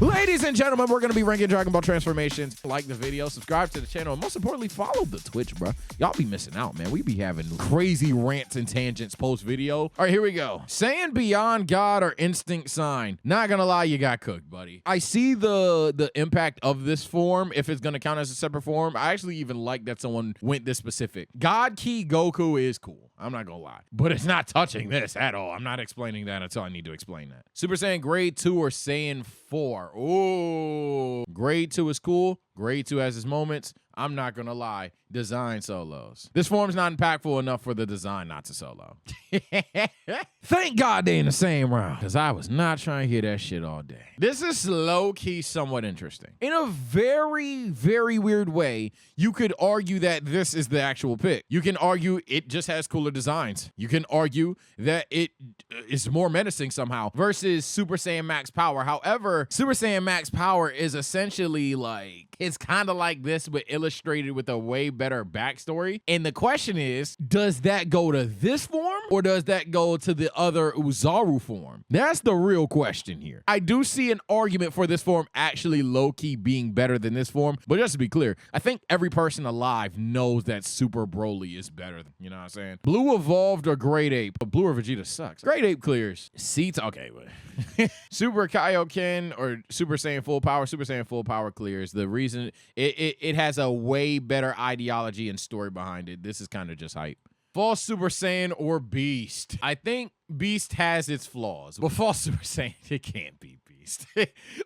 Ladies and gentlemen, we're going to be ranking Dragon Ball transformations. Like the video, subscribe to the channel, and most importantly, follow the Twitch, bro. Y'all be missing out, man. We be having crazy rants and tangents post-video. All right, here we go. Saiyan Beyond God or Instinct Sign. Not going to lie, you got cooked, buddy. I see the impact of this form if it's going to count as a separate form. I actually even like that someone went this specific. God Ki Goku is cool. I'm not going to lie. But it's not touching this at all. I'm not explaining that until I need to explain that. Super Saiyan Grade 2 or Saiyan 4. Ooh. Grade 2 is cool. Grade 2 has its moments. I'm not going to lie. Design solos. This form's not impactful enough for the design not to solo. Thank God they in the same round, because I was not trying to hear that shit all day. This is low-key somewhat interesting. In a very, very weird way, you could argue that this is the actual pick. You can argue it just has cooler designs. You can argue that it is more menacing somehow versus Super Saiyan Max Power. However, Super Saiyan Max Power is essentially like, it's kind of like this, but illustrated with a way better backstory. And the question is, does that go to this form or does that go to the other Uzaru form? That's the real question here. I do see an argument for this form actually low-key being better than this form, but just to be clear, I think every person alive knows that Super Broly is better. You know what I'm saying? Blue Evolved or Great Ape? But Blue or Vegeta sucks. Great Ape clears. Seats, okay, but Super Kaioken or Super Saiyan Full Power? Super Saiyan Full Power clears. The reason it has a way better ideology and story behind it. This is kind of just hype. False Super Saiyan or Beast? I think Beast has its flaws, but False Super Saiyan, it can't be Beast.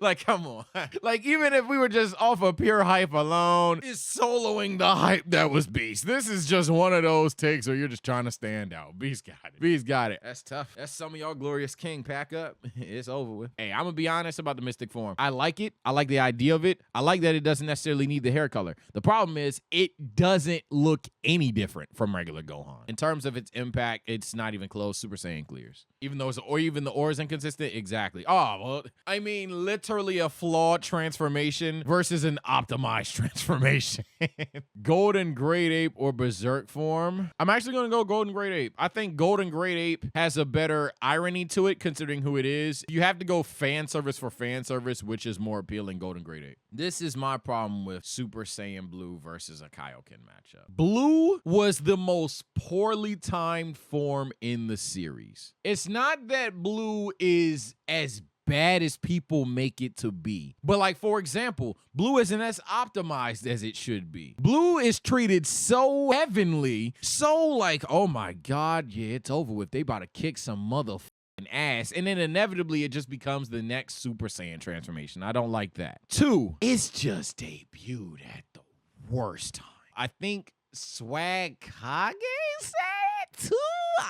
Like, come on. Like, even if we were just off of pure hype alone, is soloing the hype that was Beast. This is just one of those takes where you're just trying to stand out. Beast got it. Beast got it. That's tough. That's some of y'all Glorious King. Pack up. It's over with. Hey, I'm gonna be honest about the Mystic form. I like it. I like the idea of it. I like that it doesn't necessarily need the hair color. The problem is it doesn't look any different from regular Gohan. In terms of its impact, it's not even close. Super Saiyan clears. Even though even the ore is inconsistent. Exactly. Oh, well, I mean, literally a flawed transformation versus an optimized transformation. Golden Great Ape or Berserk form? I'm actually going to go Golden Great Ape. I think Golden Great Ape has a better irony to it considering who it is. You have to go fan service for fan service, which is more appealing, Golden Great Ape. This is my problem with Super Saiyan Blue versus a Kaioken matchup. Blue was the most poorly timed form in the series. It's not that Blue is as bad as people make it to be. But like, for example, Blue isn't as optimized as it should be. Blue is treated so heavenly, so like, oh my God, yeah, it's over with. They about to kick some motherfucking ass. And then inevitably it just becomes the next Super Saiyan transformation. I don't like that. 2, it's just debuted at the worst time. I think Swag Kage said 2?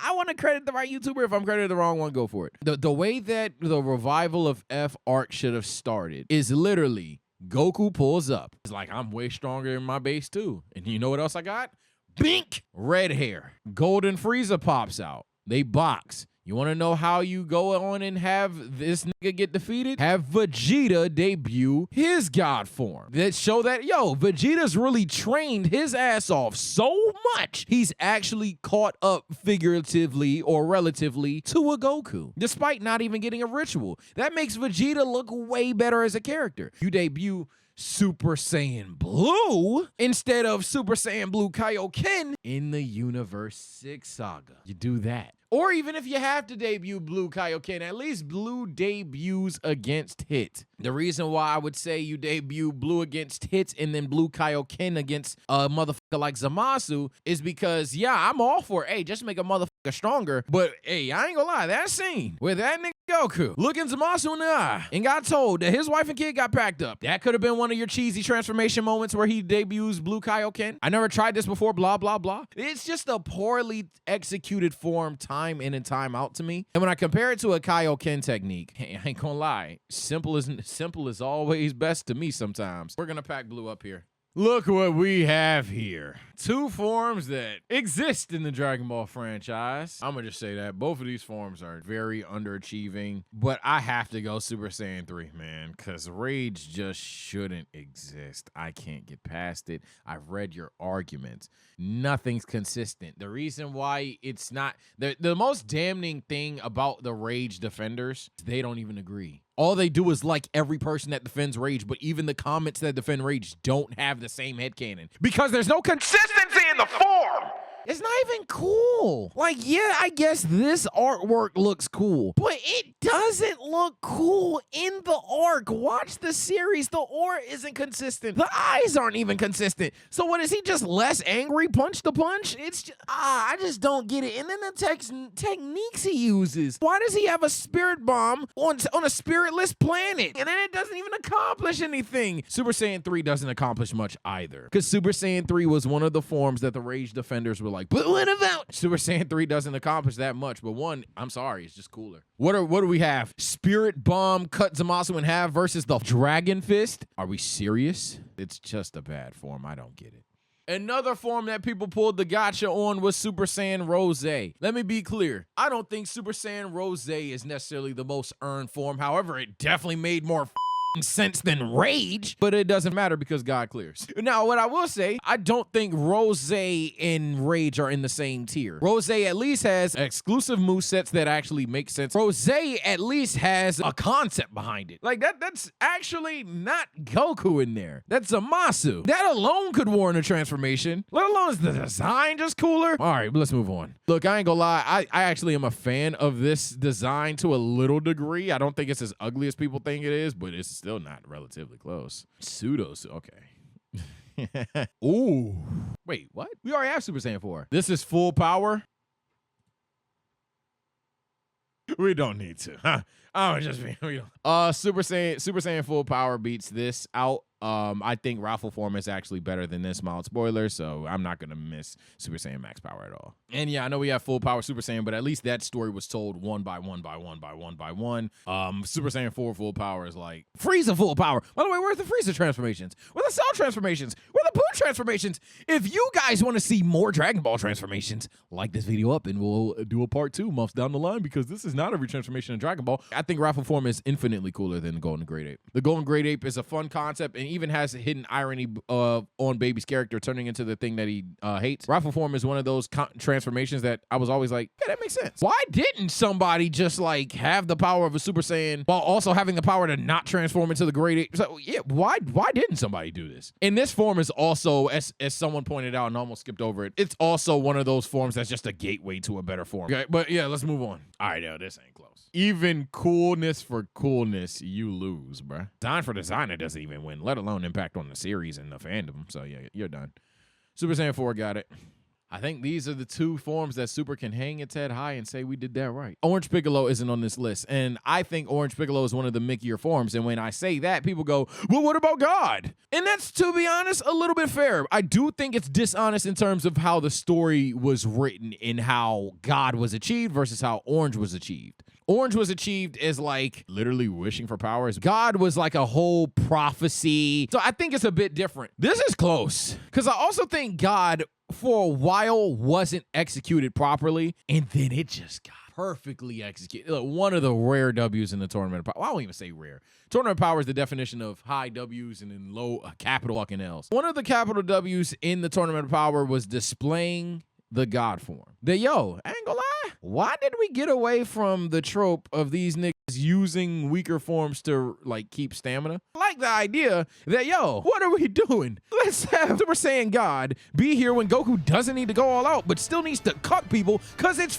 I want to credit the right YouTuber. If I'm credited the wrong one, go for it. The way that the revival of F arc should have started is literally Goku pulls up. It's like, I'm way stronger in my base too. And you know what else I got? Bink! Red hair. Golden Frieza pops out. They box. You want to know how you go on and have this nigga get defeated? Have Vegeta debut his God form. That show that, yo, Vegeta's really trained his ass off so much, he's actually caught up figuratively or relatively to a Goku, despite not even getting a ritual. That makes Vegeta look way better as a character. You debut Super Saiyan Blue instead of Super Saiyan Blue Kaioken in the Universe 6 saga. You do that. Or even if you have to debut Blue Kaioken, at least Blue debuts against Hit. The reason why I would say you debut Blue against Hit and then Blue Kaioken against a motherfucker like Zamasu is because, yeah, I'm all for it. Hey, just make a motherfucker stronger. But, hey, I ain't gonna lie, that scene where that nigga Goku looking Zamasu in the eye and got told that his wife and kid got packed up, that could have been one of your cheesy transformation moments where he debuts Blue Kaioken. I never tried this before, blah, blah, blah. It's just a poorly executed form time in and time out to me. And when I compare it to a Kaioken technique, hey, I ain't gonna lie, simple is always best to me sometimes. We're gonna pack Blue up here. Look what we have here. 2 forms that exist in the Dragon Ball franchise. I'm gonna just say that both of these forms are very underachieving, but I have to go Super Saiyan 3, man, because Rage just shouldn't exist. I can't get past it. I've read your arguments. Nothing's consistent. The reason why it's not, the most damning thing about the Rage defenders, they don't even agree. All they do is like every person that defends Rage, but even the comments that defend Rage don't have the same headcanon because there's no consistency in the form. It's not even cool. Like, yeah, I guess this artwork looks cool, but it doesn't look cool in the arc. Watch the series. The aura isn't consistent. The eyes aren't even consistent. So what, is he just less angry punch to punch? It's just, I just don't get it. And then the techniques he uses. Why does he have a spirit bomb on a spiritless planet? And then it doesn't even accomplish anything. Super Saiyan 3 doesn't accomplish much either, because Super Saiyan 3 was one of the forms that the Rage defenders were like, but what about Super Saiyan 3 doesn't accomplish that much, but one, I'm sorry, it's just cooler. What do we have? Spirit Bomb cut Zamasu in half versus the Dragon Fist? Are we serious? It's just a bad form. I don't get it. Another form that people pulled the gotcha on was Super Saiyan Rose. Let me be clear. I don't think Super Saiyan Rose is necessarily the most earned form. However, it definitely made more sense than Rage, but it doesn't matter because God clears. Now, what I will say, I don't think Rose and Rage are in the same tier. Rose at least has exclusive movesets that actually make sense. Rose at least has a concept behind it. Like, that's actually not Goku in there. That's Zamasu. That alone could warrant a transformation, let alone is the design just cooler. All right, let's move on. Look, I ain't gonna lie, I actually am a fan of this design to a little degree. I don't think it's as ugly as people think it is, but it's still not relatively close. Okay. Ooh. Wait, what? We already have Super Saiyan 4. This is full power. We don't need to. Huh? Oh, just me. Super Saiyan full power beats this out. I think Raffle form is actually better than this, mild spoiler, so I'm not gonna miss Super Saiyan max power at all. And yeah, I know we have full power Super Saiyan, but at least that story was told one by one. Super Saiyan 4 full power is like Frieza full power. By the way, where's the Frieza transformations? Where the Cell transformations? Where the Boo transformations? If you guys want to see more Dragon Ball transformations, like this video up and we'll do a part 2 months down the line, because this is not every transformation in Dragon Ball. I think Raffle form is infinitely cooler than the Golden Great Ape. The Golden Great Ape is a fun concept and even has a hidden irony on Baby's character turning into the thing that he hates. Raffle form is one of those transformations that I was always like, yeah, that makes sense. Why didn't somebody just like have the power of a Super Saiyan while also having the power to not transform into the Great Ape? So yeah, why didn't somebody do this? And this form is also, as someone pointed out and almost skipped over it, it's also one of those forms that's just a gateway to a better form. Okay, but yeah, let's move on. All right, yo, this ain't close. Even coolness for coolness, you lose, bruh. Design for designer doesn't even win, let alone impact on the series and the fandom. So yeah, you're done. Super Saiyan 4 got it. I think these are the two forms that Super can hang its head high and say we did that right. Orange Piccolo isn't on this list, and I think Orange Piccolo is one of the mickier forms, and when I say that, people go, well, what about God? And that's, to be honest, a little bit fair. I do think it's dishonest in terms of how the story was written and how God was achieved versus how Orange was achieved. Orange was achieved as like literally wishing for powers. God was like a whole prophecy. So I think it's a bit different. This is close because I also think God for a while wasn't executed properly, and then it just got perfectly executed. Look, one of the rare W's in the Tournament of Power. Well, I won't even say rare. Tournament of Power is the definition of high W's and then low capital fucking L's. One of the capital W's in the Tournament of Power was displaying the God form. I ain't gonna lie. Why did we get away from the trope of these niggas using weaker forms to like keep stamina? I like the idea that, what are we doing? Let's have Super Saiyan God be here when Goku doesn't need to go all out, but still needs to cuck people because it's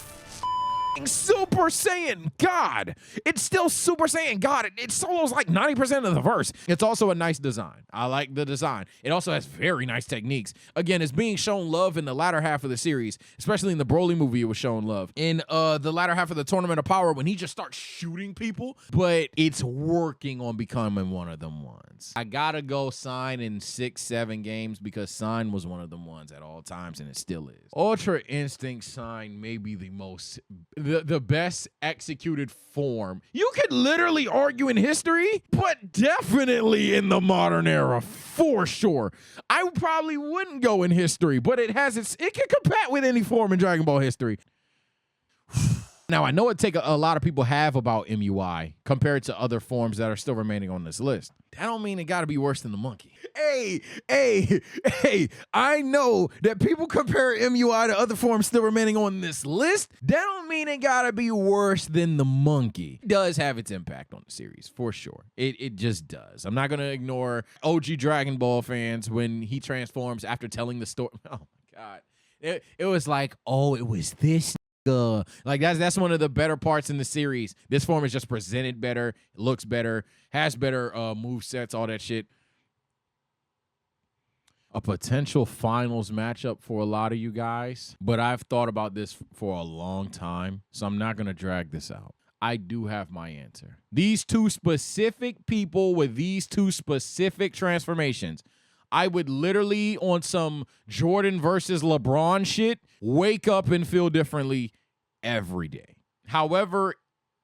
Super Saiyan God. It's still Super Saiyan God. It solos like 90% of the verse. It's also a nice design. I like the design. It also has very nice techniques. Again, it's being shown love in the latter half of the series, especially in the Broly movie. It was shown love in the latter half of the Tournament of Power when he just starts shooting people, but it's working on becoming one of them ones. I gotta go Sign in 6-7 games because Sign was one of them ones at all times, and it still is. Ultra Instinct Sign may be the best executed form. You could literally argue in history, but definitely in the modern era, for sure. I probably wouldn't go in history, but it can compete with any form in Dragon Ball history. Now, I know it take a lot of people have about MUI compared to other forms that are still remaining on this list. That don't mean it got to be worse than the monkey. Hey, I know that people compare MUI to other forms still remaining on this list. That don't mean it got to be worse than the monkey. It does have its impact on the series, for sure. It just does. I'm not going to ignore OG Dragon Ball fans when he transforms after telling the story. Oh, my God. It was like, oh, it was this. Like that's one of the better parts in the series. This form is just presented better, it looks better, has better move sets, all that shit. A potential finals matchup for a lot of you guys, but I've thought about this for a long time, so I'm not gonna drag this out. I do have my answer. These two specific people with these two specific transformations, I would literally, on some Jordan versus LeBron shit, wake up and feel differently every day. However,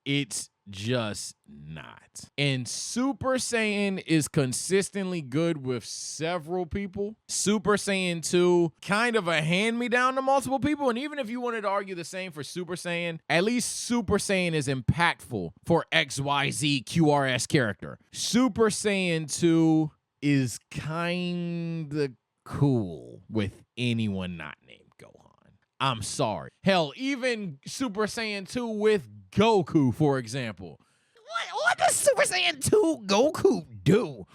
it's just not. And Super Saiyan is consistently good with several people. Super Saiyan 2, kind of a hand-me-down to multiple people. And even if you wanted to argue the same for Super Saiyan, at least Super Saiyan is impactful for XYZ QRS character. Super Saiyan 2 is kinda cool with anyone not named Gohan. I'm sorry. Hell, even Super Saiyan 2 with Goku, for example. What does Super Saiyan 2 Goku do?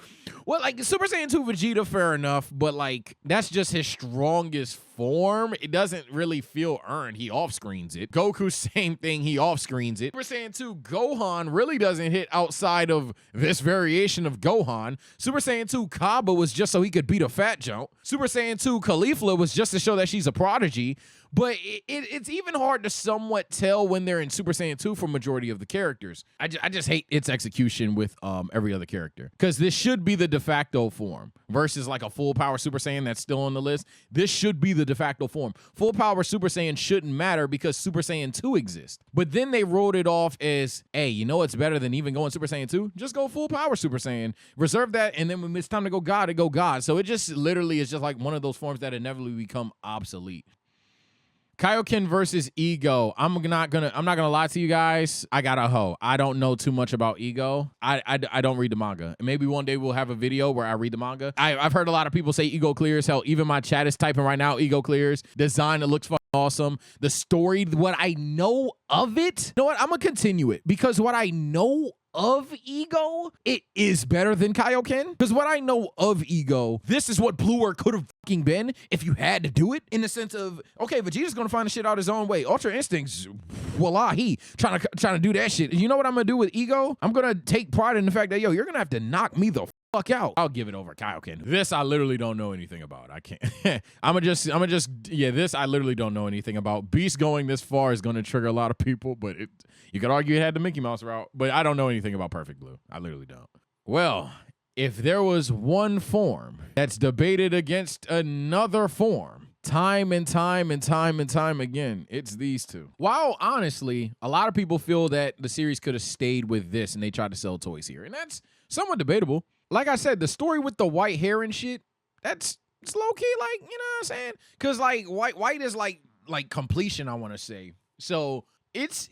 Well, like, Super Saiyan 2 Vegeta, fair enough, but, like, that's just his strongest form. It doesn't really feel earned. He off-screens it. Goku, same thing. He off-screens it. Super Saiyan 2 Gohan really doesn't hit outside of this variation of Gohan. Super Saiyan 2 Kaba was just so he could beat a fat jump. Super Saiyan 2 Caulifla was just to show that she's a prodigy. But it's even hard to somewhat tell when they're in Super Saiyan 2 for majority of the characters. I just hate its execution with every other character. Because this should be the de facto form versus like a full power Super Saiyan that's still on the list. This should be the de facto form. Full power Super Saiyan shouldn't matter because Super Saiyan 2 exists. But then they wrote it off as, hey, you know what's better than even going Super Saiyan 2? Just go full power Super Saiyan. Reserve that, and then when it's time to go God, it go God. So it just literally is just like one of those forms that inevitably become obsolete. Kaioken versus Ego. I'm not gonna lie to you guys. I got a hoe. I don't know too much about Ego. I don't read the manga. Maybe one day we'll have a video where I read the manga. I've heard a lot of people say Ego clears. Hell, even my chat is typing right now. Ego clears. Design, it looks fucking awesome. The story, what I know of it. You know what? I'm gonna continue it because what I know of Ego, it is better than Kaioken. Because what I know of Ego, this is what Bluer could have fucking been if you had to do it, in the sense of, okay, Vegeta's gonna find the shit out his own way. Ultra Instincts, voila, he trying to do that shit. You know what I'm gonna do with Ego? I'm gonna take pride in the fact that, yo, you're gonna have to knock me the fuck out. I'll give it over Kaioken. This I literally don't know anything about. I can't. This I literally don't know anything about. Beast going this far is gonna trigger a lot of people, but you could argue it had the Mickey Mouse route, but I don't know anything about Perfect Blue. I literally don't. Well, if there was one form that's debated against another form time and time again, it's these two. While honestly, a lot of people feel that the series could have stayed with this and they tried to sell toys here, and that's somewhat debatable. Like I said, the story with the white hair and shit, it's low-key, like, you know what I'm saying? Because, like, white is like completion, I want to say. So it's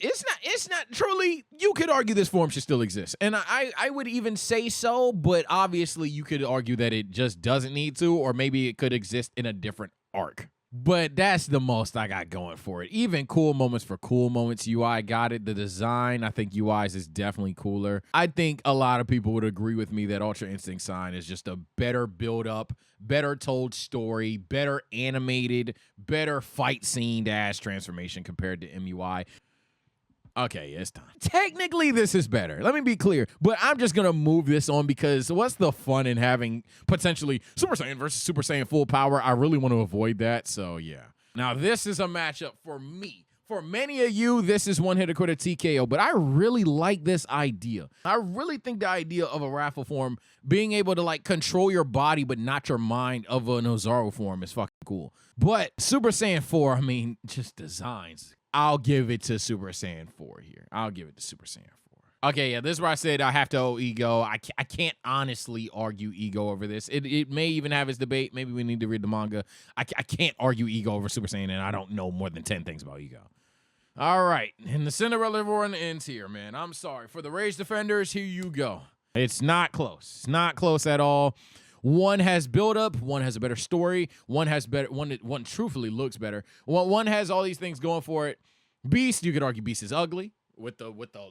not truly, you could argue this form should still exist. And I would even say so, but obviously you could argue that it just doesn't need to, or maybe it could exist in a different arc. But that's the most I got going for it. Even cool moments for cool moments. UI got it. The design, I think UI's is definitely cooler. I think a lot of people would agree with me that Ultra Instinct Sign is just a better build-up, better told story, better animated, better fight scene ass transformation compared to MUI. Okay, it's time. Technically, this is better. Let me be clear. But I'm just going to move this on because what's the fun in having potentially Super Saiyan versus Super Saiyan full power? I really want to avoid that, so yeah. Now, this is a matchup for me. For many of you, this is one hitter quitter TKO, but I really like this idea. I really think the idea of a raffle form, being able to like control your body but not your mind of an Ozaru form is fucking cool. But Super Saiyan 4, I mean, just designs. I'll give it to Super Saiyan 4 here. I'll give it to Super Saiyan 4. Okay, yeah, this is where I said I have to owe Ego. I can't honestly argue Ego over this. It may even have its debate. Maybe we need to read the manga. I can't argue Ego over Super Saiyan, and I don't know more than 10 things about Ego. All right, and the Cinderella run ends here, man. I'm sorry. For the Rage Defenders, here you go. It's not close. It's not close at all. One has build up, one has a better story, one has better, one truthfully looks better. One has all these things going for it. Beast, you could argue Beast is ugly with the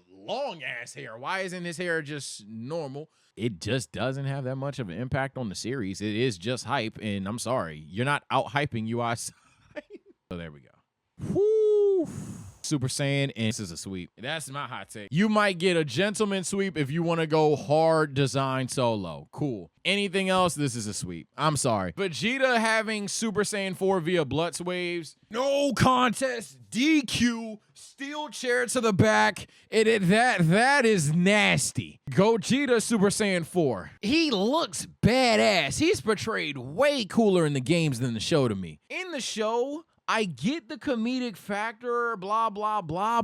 long ass hair. Why isn't his hair just normal? It just doesn't have that much of an impact on the series. It is just hype, and I'm sorry, you're not out hyping UI. So there we go. Woo. Super Saiyan, and this is a sweep. That's my hot take. You might get a gentleman sweep if you want to go hard design solo. Cool. Anything else, this is a sweep. I'm sorry. Vegeta having Super Saiyan 4 via Bloods Waves. No contest. DQ. Steel chair to the back. That is nasty. Gogeta Super Saiyan 4. He looks badass. He's portrayed way cooler in the games than the show to me. In the show, I get the comedic factor, blah, blah, blah,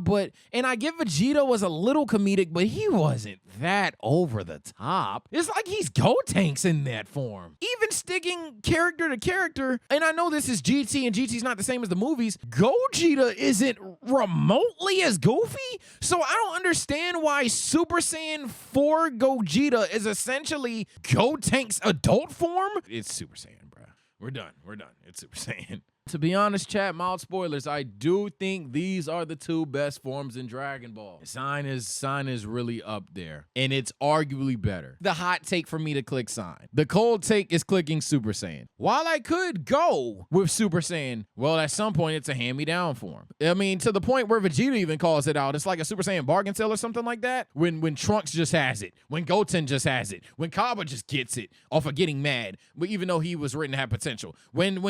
and I get Vegeta was a little comedic, but he wasn't that over the top. It's like he's Gotenks in that form. Even sticking character to character, and I know this is GT, and GT's not the same as the movies, Gogeta isn't remotely as goofy, so I don't understand why Super Saiyan 4 Gogeta is essentially Gotenks' adult form. It's Super Saiyan, bro. We're done. It's Super Saiyan. To be honest, chat, mild spoilers, I do think these are the two best forms in Dragon Ball. Sign is really up there, and it's arguably better. The hot take for me to click Sign. The cold take is clicking Super Saiyan. While I could go with Super Saiyan, well, at some point, it's a hand-me-down form. I mean, to the point where Vegeta even calls it out. It's like a Super Saiyan bargain sale or something like that. When Trunks just has it. When Goten just has it. When Kaba just gets it off of getting mad, but even though he was written to have potential. When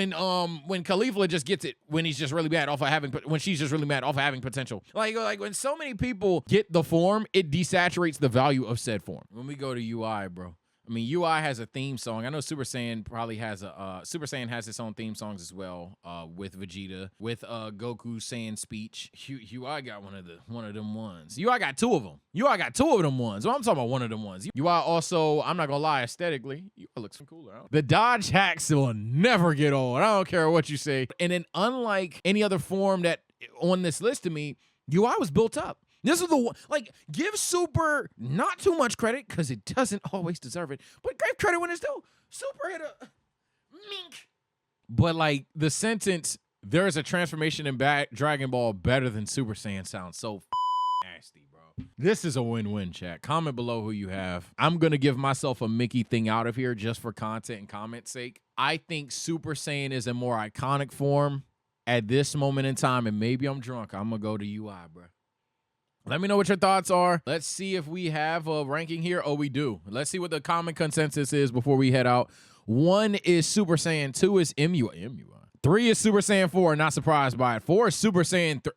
Khalifa just gets it when he's just really mad off of having, when she's just really mad off of having potential. Like when so many people get the form, it desaturates the value of said form. When we go to UI, bro. I mean, UI has a theme song. I know Super Saiyan probably has Super Saiyan has its own theme songs as well, with Vegeta, with Goku Saiyan speech. UI got one of them ones. UI got two of them. UI got two of them ones. Well, I'm talking about one of them ones. UI also, I'm not gonna lie, aesthetically, UI looks cooler. The dodge hacks will never get old. I don't care what you say. And then unlike any other form that on this list to me, UI was built up. This is the one, like, give Super not too much credit, because it doesn't always deserve it, but give credit when it's due. Super hit a mink. But, like, the sentence, there is a transformation in Dragon Ball better than Super Saiyan sounds so nasty, bro. This is a win-win, chat. Comment below who you have. I'm going to give myself a Mickey thing out of here just for content and comment's sake. I think Super Saiyan is a more iconic form at this moment in time, and maybe I'm drunk. I'm going to go to UI, bro. Let me know what your thoughts are. Let's see if we have a ranking here. Oh, we do. Let's see what the common consensus is before we head out. 1 is Super Saiyan. 2 is MUI. 3 is Super Saiyan 4. Not surprised by it. 4 is Super Saiyan 3.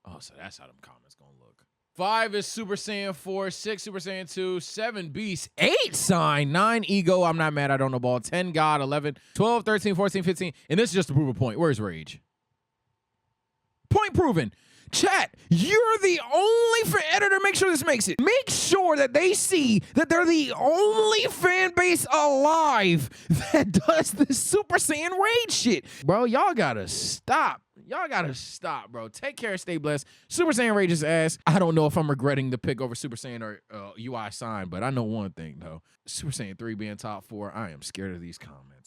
Oh, so that's how them comments gonna look. 5 is Super Saiyan 4. 6 Super Saiyan 2. 7 Beast. 8 Sign. 9 Ego. I'm not mad. I don't know ball. 10 God. 11. 12, 13, 14, 15. And this is just to prove a point. Where's Rage? Point proven. Chat, you're the only editor. Make sure this makes it. Make sure that they see that they're the only fan base alive that does this Super Saiyan Rage shit. Bro, y'all gotta stop. Y'all gotta stop, bro. Take care, stay blessed. Super Saiyan Rage's ass. I don't know if I'm regretting the pick over Super Saiyan or UI Sign, but I know one thing, though. Super Saiyan 3 being top 4, I am scared of these comments.